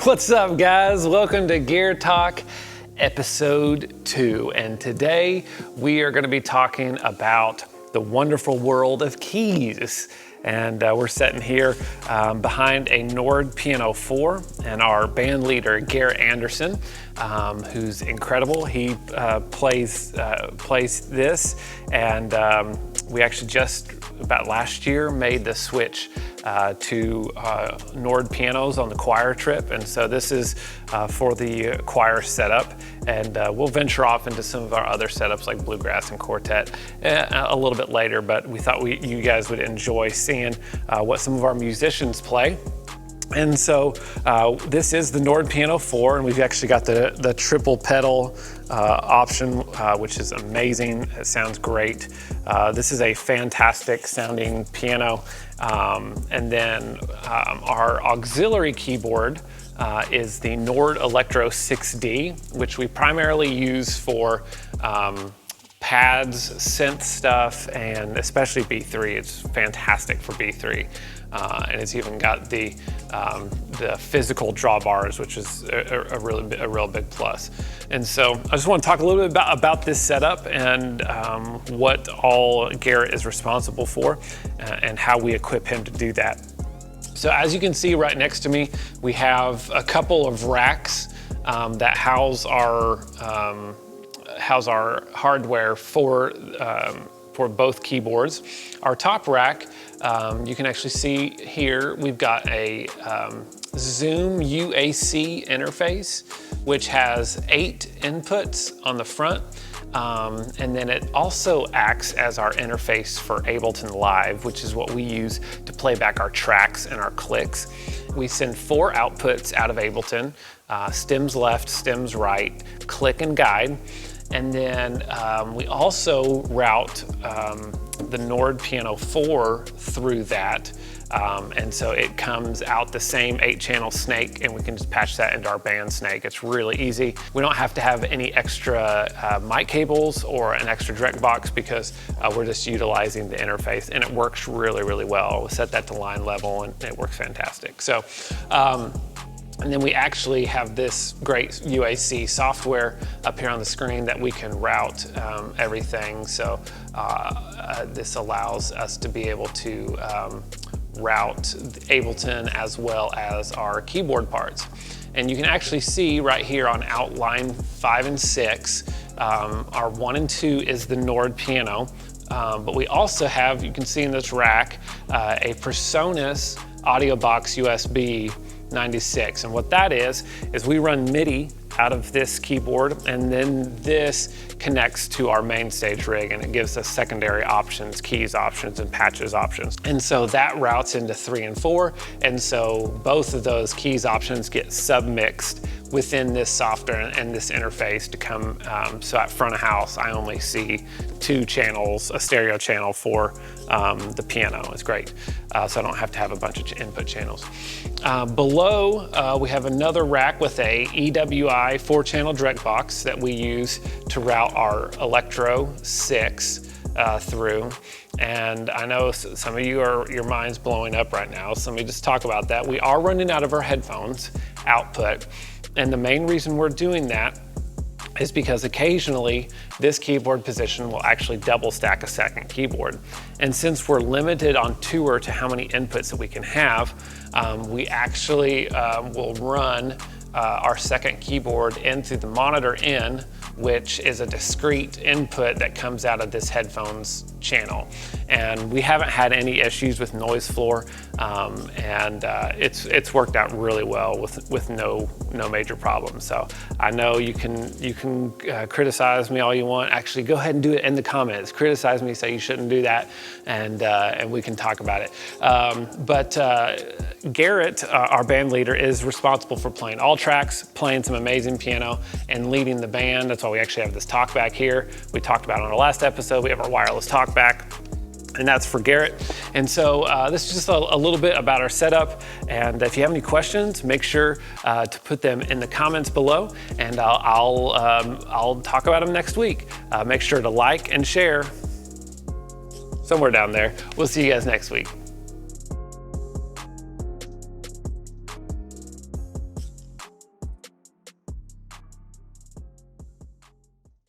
What's up, guys? Welcome to Gear Talk episode 2. And today we are going to be talking about the wonderful world of keys. And we're sitting here behind a Nord Piano 4 and our band leader, Garrett Anderson, who's incredible. He plays this, and we actually just about last year made the switch to Nord pianos on the choir trip, and so this is for the choir setup, and we'll venture off into some of our other setups like bluegrass and quartet a little bit later, but we thought you guys would enjoy seeing what some of our musicians play. And so this is the Nord Piano 4, and we've actually got the triple pedal option, which is amazing. It sounds great. This is a fantastic sounding piano. And then our auxiliary keyboard is the Nord Electro 6D, which we primarily use for pads, synth stuff, and especially B3. It's fantastic for B3. And it's even got the physical drawbars, which is a real big plus. And so I just want to talk a little bit about this setup and what all Garrett is responsible for and how we equip him to do that. So as you can see right next to me, we have a couple of racks that house our hardware for both keyboards. Our top rack, you can actually see here, we've got a Zoom UAC interface, which has 8 inputs on the front. And then it also acts as our interface for Ableton Live, which is what we use to play back our tracks and our clicks. We send 4 outputs out of Ableton, stems left, stems right, click and guide. And then we also route the Nord Piano 4 through that. And so it comes out the same 8-channel snake, and we can just patch that into our band snake. It's really easy. We don't have to have any extra mic cables or an extra direct box because we're just utilizing the interface, and it works really, really well. We'll set that to line level, and it works fantastic. So. And then we actually have this great UAC software up here on the screen that we can route everything. So this allows us to be able to route Ableton as well as our keyboard parts. And you can actually see right here on outline 5 and 6, our 1 and 2 is the Nord Piano. But we also have, you can see in this rack, a PreSonus Audio Box USB 96, and what that is we run MIDI out of this keyboard, and then this connects to our main stage rig, and it gives us secondary options, keys options, and patches options. And so that routes into 3 and 4, and so both of those keys options get submixed within this software and this interface to come, so at front of house, I only see 2 channels, a stereo channel for the piano. It's great. So I don't have to have a bunch of input channels. Below, we have another rack with a EWI 4-channel direct box that we use to route our Electro 6 through. And I know some of you your mind's blowing up right now, so let me just talk about that. We are running out of our headphones output, and the main reason we're doing that is because occasionally this keyboard position will actually double stack a second keyboard. And since we're limited on tour to how many inputs that we can have, we actually will run our second keyboard in through the monitor in, which is a discrete input that comes out of this headphones channel. And we haven't had any issues with noise floor, and it's worked out really well with no major problems. So I know you can criticize me all you want. Actually, go ahead and do it in the comments. Criticize me, say you shouldn't do that, and we can talk about it. But Garrett, our band leader, is responsible for playing all tracks, playing some amazing piano, and leading the band. That's why we actually have this talkback here. We talked about it on our last episode. We have our wireless talkback, and that's for Garrett. And so this is just a little bit about our setup. And if you have any questions, make sure to put them in the comments below, and I'll talk about them next week. Make sure to like and share somewhere down there. We'll see you guys next week.